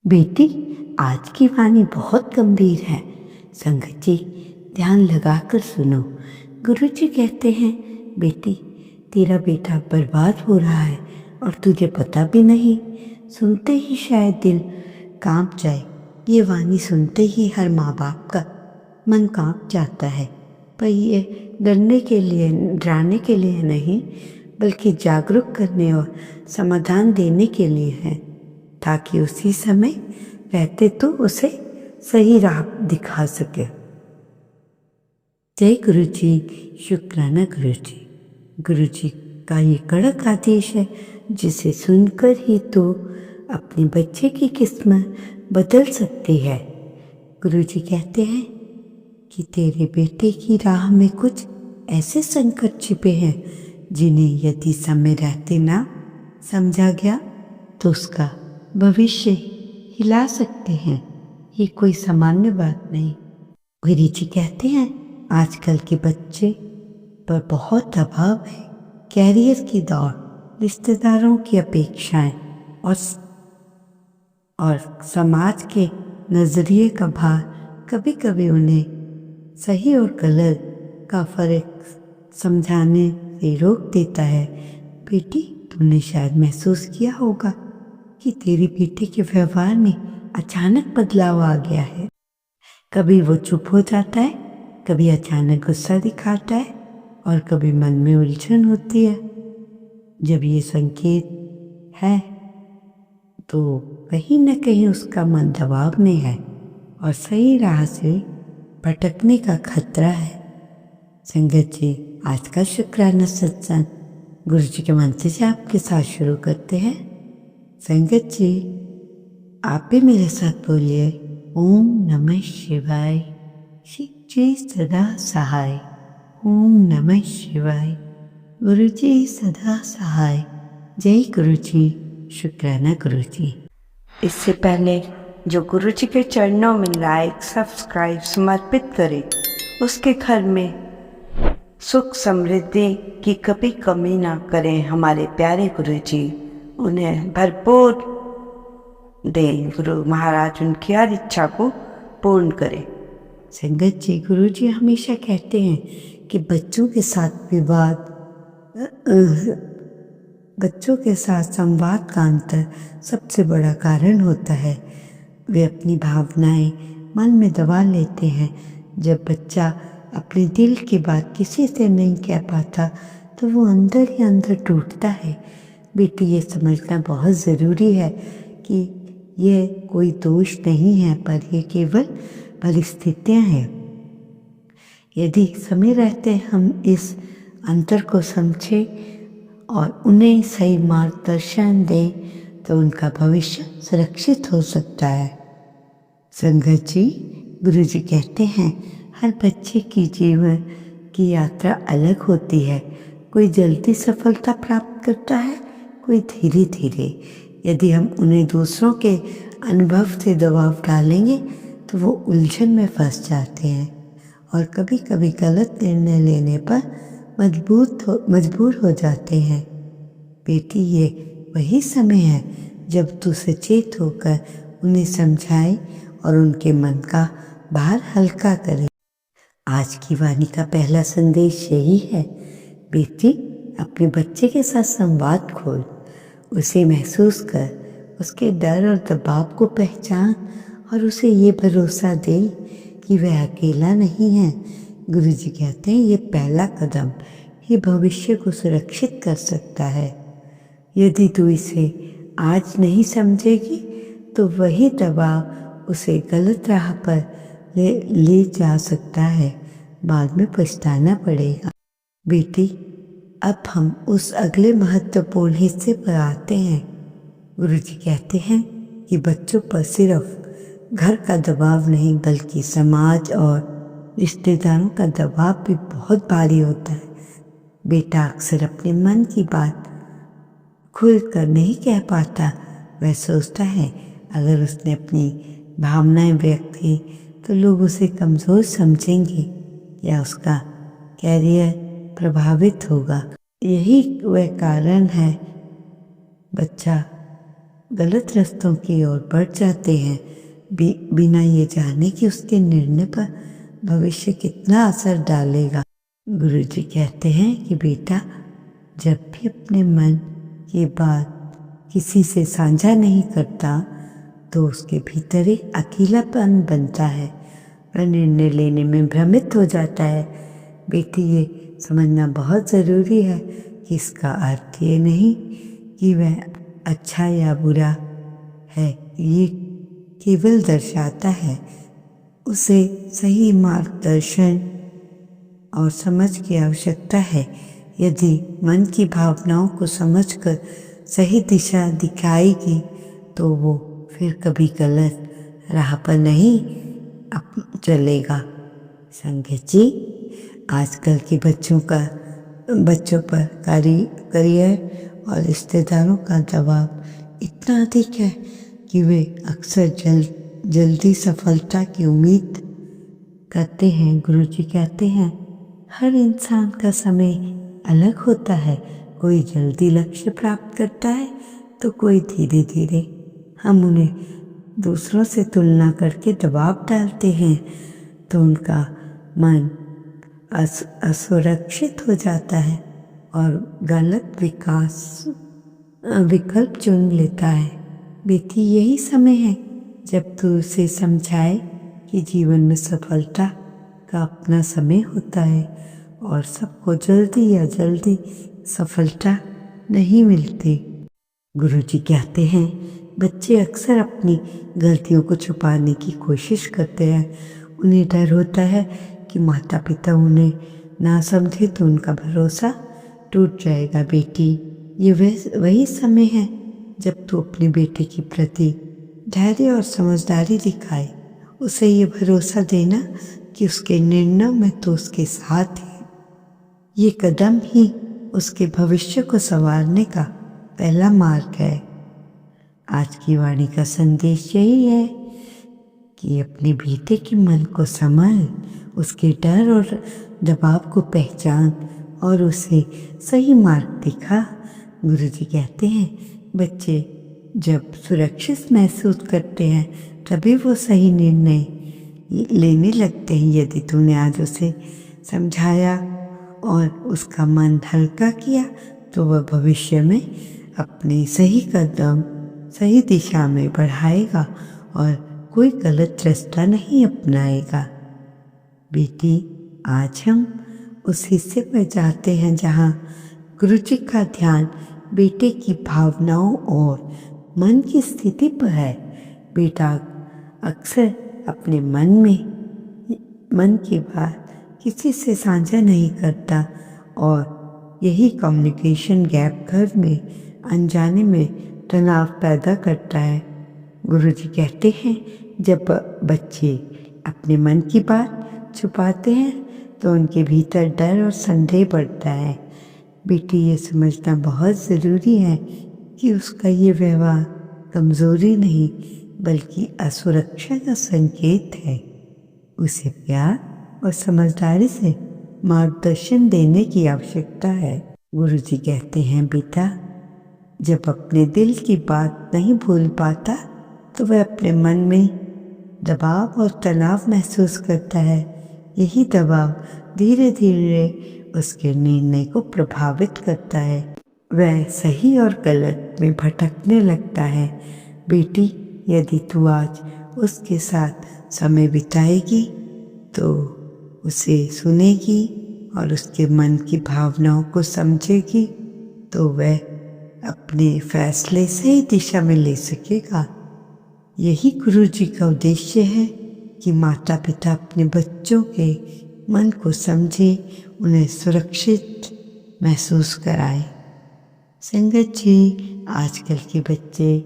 बेटी, आज की वाणी बहुत गंभीर है। संगत जी, ध्यान लगाकर सुनो। गुरुजी कहते हैं, बेटी, तेरा बेटा बर्बाद हो रहा है और तुझे पता भी नहीं। सुनते ही शायद दिल कांप जाए। ये वाणी सुनते ही हर माँ बाप का मन कांप जाता है। पर ये डराने के लिए नहीं, बल्कि जागरूक करने और समाधान देने के लिए है, ताकि उसी समय रहते तो उसे सही राह दिखा सके। जय गुरु जी, शुक्राना गुरु जी। गुरु जी का ये कड़क आदेश है, जिसे सुनकर ही तो अपने बच्चे की किस्मत बदल सकती है। गुरु जी कहते हैं कि तेरे बेटे की राह में कुछ ऐसे संकट छिपे हैं जिन्हें यदि समय रहते ना समझा गया तो उसका भविष्य हिला सकते हैं। ये कोई सामान्य बात नहीं। गुरु जी कहते हैं, आजकल के बच्चे पर बहुत दबाव है। कैरियर की दौड़, रिश्तेदारों की अपेक्षाएं और समाज के नजरिए का भार कभी कभी उन्हें सही और गलत का फर्क समझाने से रोक देता है। बेटी, तुमने शायद महसूस किया होगा कि तेरी बेटी के व्यवहार में अचानक बदलाव आ गया है। कभी वो चुप हो जाता है, कभी अचानक गुस्सा दिखाता है और कभी मन में उलझन होती है। जब ये संकेत है तो कहीं न कहीं उसका मन दबाव में है और सही राह से भटकने का खतरा है। संगत जी, आज का शुक्राना सत्संग गुरु जी के मंत्र से आपके साथ शुरू करते हैं। संगत जी, आप भी मेरे साथ बोलिए, ओम नमः शिवाय। शिव जी सदा सहाय। ओम नमः शिवाय। गुरु जी सदा सहाय। जय गुरु जी, शुक्राना गुरु जी। इससे पहले जो गुरु जी के चरणों में लाइक सब्सक्राइब समर्पित करे, उसके घर में सुख समृद्धि की कभी कमी ना करें। हमारे प्यारे गुरु जी उन्हें भरपूर दें। गुरु महाराज उनकी हर इच्छा को पूर्ण करें। संगत जी, गुरु जी हमेशा कहते हैं कि बच्चों के साथ संवाद का अंतर सबसे बड़ा कारण होता है। वे अपनी भावनाएं मन में दबा लेते हैं। जब बच्चा अपने दिल की बात किसी से नहीं कह पाता तो वो अंदर ही अंदर टूटता है। बेटी, ये समझना बहुत ज़रूरी है कि ये कोई दोष नहीं है, पर ये केवल परिस्थितियाँ हैं। यदि समय रहते हम इस अंतर को समझें और उन्हें सही मार्गदर्शन दें तो उनका भविष्य सुरक्षित हो सकता है। संगत जी, गुरु जी कहते हैं, हर बच्चे की जीवन की यात्रा अलग होती है। कोई जल्दी सफलता प्राप्त करता है, कोई धीरे धीरे। यदि हम उन्हें दूसरों के अनुभव से दबाव डालेंगे तो वो उलझन में फंस जाते हैं और कभी कभी गलत निर्णय लेने पर मजबूर हो जाते हैं। बेटी, ये वही समय है जब तू सचेत होकर उन्हें समझाए और उनके मन का भार हल्का करे। आज की वाणी का पहला संदेश यही है, बेटी, अपने बच्चे के साथ संवाद खोल। उसे महसूस कर, उसके डर और दबाव को पहचान और उसे ये भरोसा दे कि वह अकेला नहीं है। गुरु जी कहते हैं, ये पहला कदम ही भविष्य को सुरक्षित कर सकता है। यदि तू इसे आज नहीं समझेगी तो वही दबाव उसे गलत राह पर ले जा सकता है। बाद में पछताना पड़ेगा। बेटी, अब हम उस अगले महत्वपूर्ण हिस्से पर आते हैं। गुरु जी कहते हैं कि बच्चों पर सिर्फ घर का दबाव नहीं, बल्कि समाज और रिश्तेदारों का दबाव भी बहुत भारी होता है। बेटा अक्सर अपने मन की बात खुल कर नहीं कह पाता। वह सोचता है अगर उसने अपनी भावनाएं व्यक्त की तो लोग उसे कमज़ोर समझेंगे या उसका कैरियर प्रभावित होगा। यही वह कारण है बच्चा गलत रास्तों की ओर बढ़ जाते हैं, बिना ये जाने कि उसके निर्णय पर भविष्य कितना असर डालेगा। गुरुजी कहते हैं कि बेटा, जब भी अपने मन की बात किसी से साझा नहीं करता तो उसके भीतर एक अकेलापन बनता है, वह निर्णय लेने में भ्रमित हो जाता है। बेटी, ये समझना बहुत ज़रूरी है कि इसका अर्थ ये नहीं कि वह अच्छा या बुरा है, ये केवल दर्शाता है उसे सही मार्गदर्शन और समझ की आवश्यकता है। यदि मन की भावनाओं को समझकर सही दिशा दिखाएगी तो वो फिर कभी गलत राह पर नहीं चलेगा। संगत जी, आजकल के बच्चों पर करियर और रिश्तेदारों का दबाव इतना अधिक है कि वे अक्सर जल्दी सफलता की उम्मीद करते हैं। गुरुजी कहते हैं, हर इंसान का समय अलग होता है। कोई जल्दी लक्ष्य प्राप्त करता है तो कोई धीरे धीरे। हम उन्हें दूसरों से तुलना करके दबाव डालते हैं तो उनका मन असुरक्षित हो जाता है और गलत विकल्प चुन लेता है। बेटी, यही समय है जब तू उसे समझाए कि जीवन में सफलता का अपना समय होता है और सबको जल्दी सफलता नहीं मिलती। गुरुजी कहते हैं, बच्चे अक्सर अपनी गलतियों को छुपाने की कोशिश करते हैं। उन्हें डर होता है कि माता पिता उन्हें ना समझे तो उनका भरोसा टूट जाएगा। बेटी, ये वही समय है जब तू अपने बेटे के प्रति धैर्य और समझदारी दिखाए। उसे ये भरोसा देना कि उसके निर्णय में तो उसके साथ है। ये कदम ही उसके भविष्य को संवारने का पहला मार्ग है। आज की वाणी का संदेश यही है कि अपने बेटे के मन को समझ, उसके डर और दबाव को पहचान और उसे सही मार्ग दिखा। गुरुजी कहते हैं, बच्चे जब सुरक्षित महसूस करते हैं तभी वो सही निर्णय लेने लगते हैं। यदि तूने आज उसे समझाया और उसका मन हल्का किया तो वह भविष्य में अपने सही कदम सही दिशा में बढ़ाएगा और कोई गलत रास्ता नहीं अपनाएगा। बेटी, आज हम उस हिस्से पर जाते हैं जहाँ गुरुजी का ध्यान बेटे की भावनाओं और मन की स्थिति पर है। बेटा अक्सर अपने मन की बात किसी से साझा नहीं करता और यही कम्युनिकेशन गैप घर में अनजाने में तनाव पैदा करता है। गुरुजी कहते हैं, जब बच्चे अपने मन की बात छुपाते हैं तो उनके भीतर डर और संदेह बढ़ता है। बेटी, ये समझना बहुत ज़रूरी है कि उसका ये व्यवहार कमज़ोरी नहीं बल्कि असुरक्षा का संकेत है। उसे प्यार और समझदारी से मार्गदर्शन देने की आवश्यकता है। गुरुजी कहते हैं, बेटा, जब अपने दिल की बात नहीं भूल पाता तो वह अपने मन में दबाव और तनाव महसूस करता है। यही दबाव धीरे धीरे उसके निर्णय को प्रभावित करता है। वह सही और गलत में भटकने लगता है। बेटी, यदि तू आज उसके साथ समय बिताएगी तो उसे सुनेगी और उसके मन की भावनाओं को समझेगी तो वह अपने फैसले सही दिशा में ले सकेगा। यही गुरुजी का उद्देश्य है कि माता पिता अपने बच्चों के मन को समझे, उन्हें सुरक्षित महसूस कराए। संगत जी, आजकल के बच्चे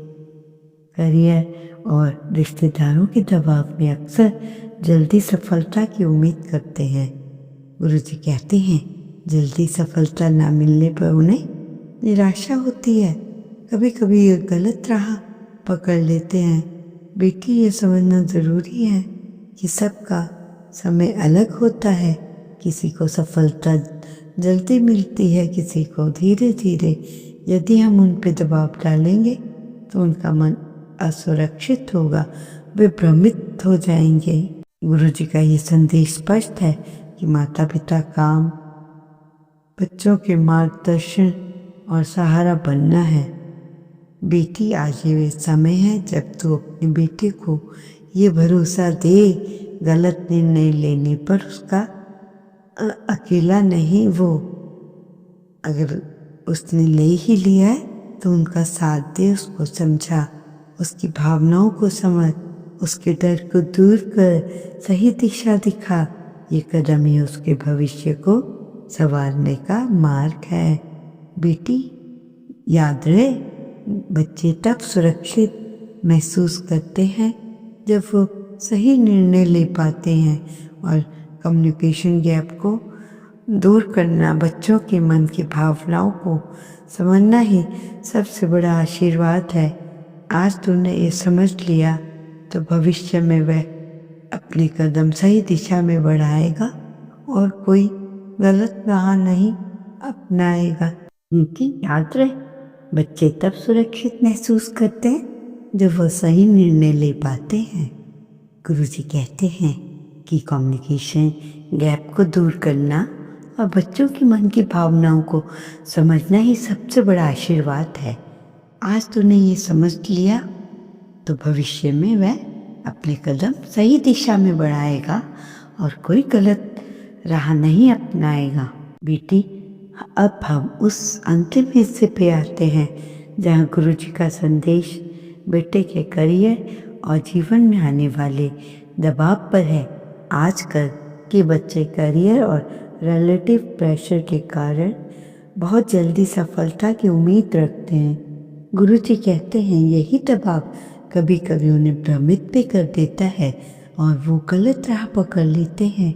करियर और रिश्तेदारों के दबाव में अक्सर जल्दी सफलता की उम्मीद करते हैं। गुरुजी कहते हैं, जल्दी सफलता ना मिलने पर उन्हें निराशा होती है। कभी कभी ये गलत राह पकड़ लेते हैं। बेटी, ये समझना ज़रूरी है कि सबका समय अलग होता है। किसी को सफलता जल्दी मिलती है, किसी को धीरे धीरे। यदि हम उन पर दबाव डालेंगे तो उनका मन असुरक्षित होगा, वे भ्रमित हो जाएंगे। गुरुजी का ये संदेश स्पष्ट है कि माता पिता काम बच्चों के मार्गदर्शन और सहारा बनना है। बेटी, आज ये समय है जब तू अपने बेटे को ये भरोसा दे, गलत निर्णय लेने पर उसका अकेला नहीं, वो अगर उसने ले ही लिया है तो उनका साथ दे, उसको समझा, उसकी भावनाओं को समझ, उसके डर को दूर कर, सही दिशा दिखा। ये कदम ही उसके भविष्य को संवारने का मार्ग है। बेटी, याद रहे, बच्चे तब सुरक्षित महसूस करते हैं जब वो सही निर्णय ले पाते हैं, और कम्युनिकेशन गैप को दूर करना, बच्चों के मन की भावनाओं को समझना ही सबसे बड़ा आशीर्वाद है। आज तूने ये समझ लिया तो भविष्य में वह अपने कदम सही दिशा में बढ़ाएगा और कोई गलत राह नहीं अपनाएगा। उनकी याद रहे, बच्चे तब सुरक्षित महसूस करते हैं जब वो सही निर्णय ले पाते हैं। गुरुजी कहते हैं कि कम्युनिकेशन गैप को दूर करना और बच्चों के मन की भावनाओं को समझना ही सबसे बड़ा आशीर्वाद है। आज तूने ये समझ लिया तो भविष्य में वह अपने कदम सही दिशा में बढ़ाएगा और कोई गलत राह नहीं अपनाएगा। बेटी, अब हम उस अंतिम हिस्से पे आते हैं जहाँ गुरुजी का संदेश बेटे के करियर और जीवन में आने वाले दबाव पर है। आजकल के बच्चे करियर और रिलेटिव प्रेशर के कारण बहुत जल्दी सफलता की उम्मीद रखते हैं। गुरुजी कहते हैं यही दबाव कभी कभी उन्हें भ्रमित भी कर देता है और वो गलत राह पकड़ लेते हैं।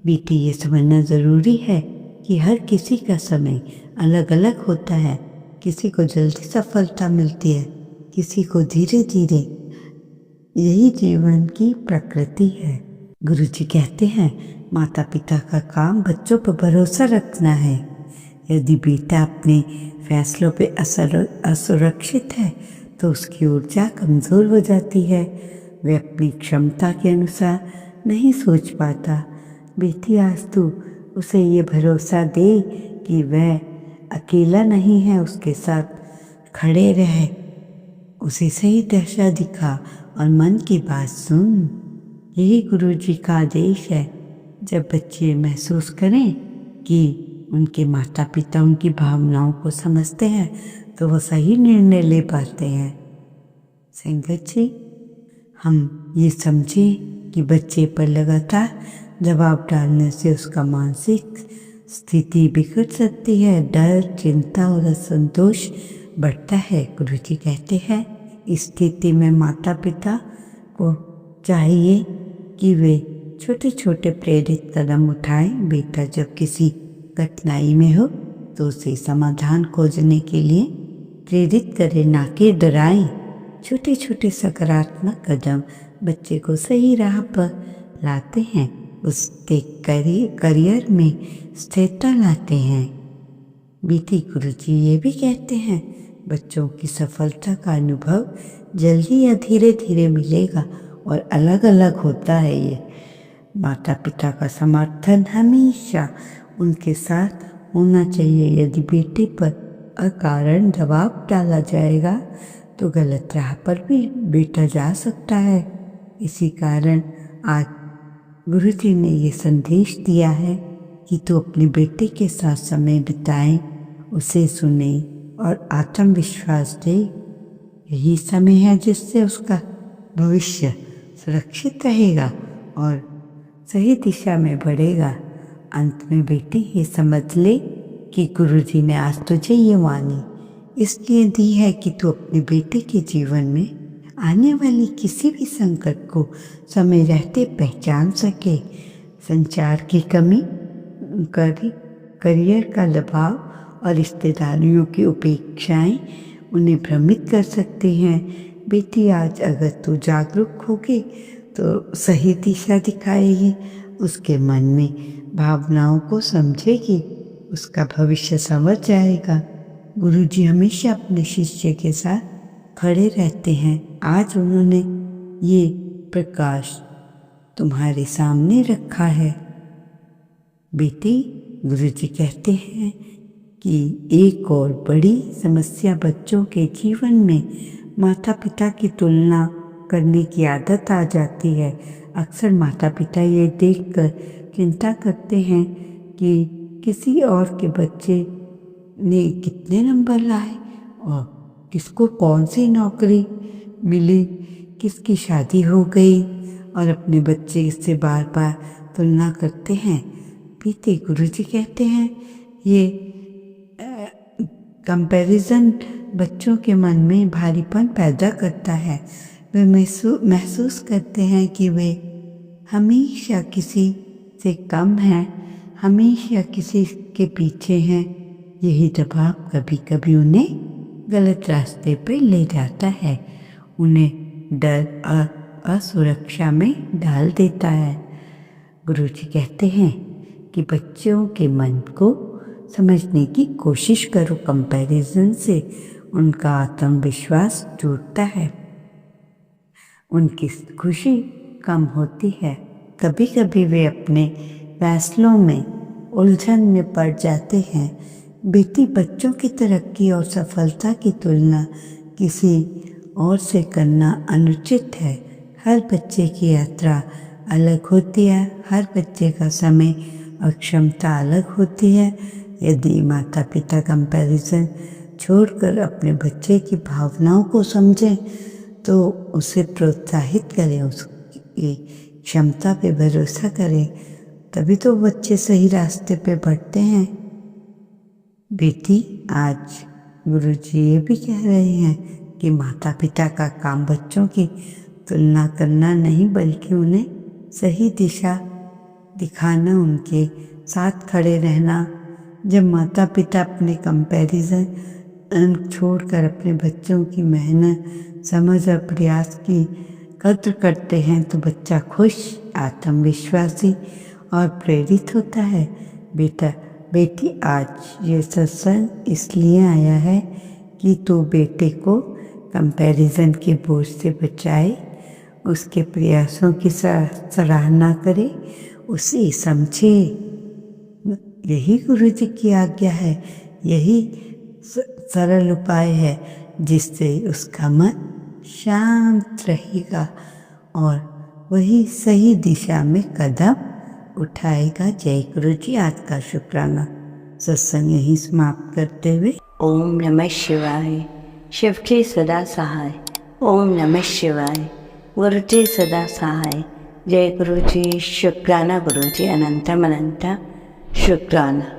बेटी, ये समझना ज़रूरी है कि हर किसी का समय अलग अलग होता है। किसी को जल्दी सफलता मिलती है, किसी को धीरे धीरे। यही जीवन की प्रकृति है। गुरुजी कहते हैं माता पिता का काम बच्चों पर भरोसा रखना है। यदि बेटा अपने फैसलों पे असुरक्षित है तो उसकी ऊर्जा कमज़ोर हो जाती है, वह अपनी क्षमता के अनुसार नहीं सोच पाता। बेटी, आज तू उसे ये भरोसा दे कि वह अकेला नहीं है, उसके साथ खड़े रहे, उसे सही दिशा दिखा और मन की बात सुन। यही गुरुजी का आदेश है। जब बच्चे महसूस करें कि उनके माता पिता उनकी भावनाओं को समझते हैं तो वो सही निर्णय ले पाते हैं। संगत जी, हम ये समझें कि बच्चे पर लगातार दबाव डालने से उसका मानसिक स्थिति बिगड़ सकती है, डर, चिंता और असंतोष बढ़ता है। गुरुजी कहते हैं इस स्थिति में माता पिता को चाहिए कि वे छोटे छोटे प्रेरित कदम उठाएं। बेटा जब किसी कठिनाई में हो तो उसे समाधान खोजने के लिए प्रेरित करें, ना कि डराएं। छोटे छोटे सकारात्मक कदम बच्चे को सही राह पर लाते हैं, उसके करियर में स्थिरता लाते हैं। बेटी, गुरुजी ये भी कहते हैं बच्चों की सफलता का अनुभव जल्दी या धीरे धीरे मिलेगा और अलग अलग होता है। ये माता पिता का समर्थन हमेशा उनके साथ होना चाहिए। यदि बेटे पर अकारण दबाव डाला जाएगा तो गलत राह पर भी बेटा जा सकता है। इसी कारण आज गुरुजी ने ये संदेश दिया है कि तू अपने बेटे के साथ समय बिताए, उसे सुने और आत्मविश्वास दे। यही समय है जिससे उसका भविष्य सुरक्षित रहेगा और सही दिशा में बढ़ेगा। अंत में बेटी, ये समझ ले कि गुरुजी ने आज तुझे ये वाणी इसलिए दी है कि तू अपने बेटे के जीवन में आने वाली किसी भी संकट को समय रहते पहचान सके। संचार की कमी, करियर का दबाव और रिश्तेदारियों की उपेक्षाएं उन्हें भ्रमित कर सकती हैं। बेटी, आज अगर तू जागरूक होगी तो सही दिशा दिखाएगी, उसके मन में भावनाओं को समझेगी, उसका भविष्य संवर जाएगा। गुरुजी हमेशा अपने शिष्य के साथ खड़े रहते हैं। आज उन्होंने ये प्रकाश तुम्हारे सामने रखा है। बेटी, गुरुजी कहते हैं कि एक और बड़ी समस्या बच्चों के जीवन में माता पिता की तुलना करने की आदत आ जाती है। अक्सर माता पिता ये देखकर चिंता करते हैं कि किसी और के बच्चे ने कितने नंबर लाए और किसको कौन सी नौकरी मिली, किसकी शादी हो गई, और अपने बच्चे इससे बार बार तुलना करते हैं। पीते गुरुजी कहते हैं ये कंपैरिजन बच्चों के मन में भारीपन पैदा करता है। वे महसूस करते हैं कि वे हमेशा किसी से कम हैं, हमेशा किसी के पीछे हैं। यही दबाव कभी कभी उन्हें गलत रास्ते पर ले जाता है, उन्हें डर और असुरक्षा में डाल देता है। गुरुजी कहते हैं कि बच्चों के मन को समझने की कोशिश करो। कंपैरिजन से उनका आत्मविश्वास टूटता है, उनकी खुशी कम होती है। कभी कभी वे अपने फैसलों में उलझन में पड़ जाते हैं। बेटी, बच्चों की तरक्की और सफलता की तुलना किसी और से करना अनुचित है। हर बच्चे की यात्रा अलग होती है, हर बच्चे का समय और क्षमता अलग होती है। यदि माता पिता कंपैरिजन छोड़कर अपने बच्चे की भावनाओं को समझें तो उसे प्रोत्साहित करें, उसकी क्षमता पे भरोसा करें, तभी तो बच्चे सही रास्ते पे बढ़ते हैं। बेटी, आज गुरुजी ये भी कह रहे हैं कि माता पिता का काम बच्चों की तुलना करना नहीं, बल्कि उन्हें सही दिशा दिखाना, उनके साथ खड़े रहना। जब माता पिता अपने कंपैरिजन छोड़कर अपने बच्चों की मेहनत, समझ और प्रयास की कद्र करते हैं तो बच्चा खुश, आत्मविश्वासी और प्रेरित होता है। बेटा, बेटी, आज ये सत्संग इसलिए आया है कि तू बेटे को कंपैरिजन के बोझ से बचाए, उसके प्रयासों की सराहना करे, उसे समझे। यही गुरुजी की आज्ञा है, यही सरल उपाय है जिससे उसका मन शांत रहेगा और वही सही दिशा में कदम उठाएगा। जय गुरुजी। आज का शुक्राना सत्संग यही समाप्त करते हुए ओम नमः शिवाय। शिव के सदा सहाय। ओम नमः शिवाय। गुरु जी सदा सहाय। जय गुरुजी। शुक्राना गुरुजी। अनंतम अनंत शुक्राना।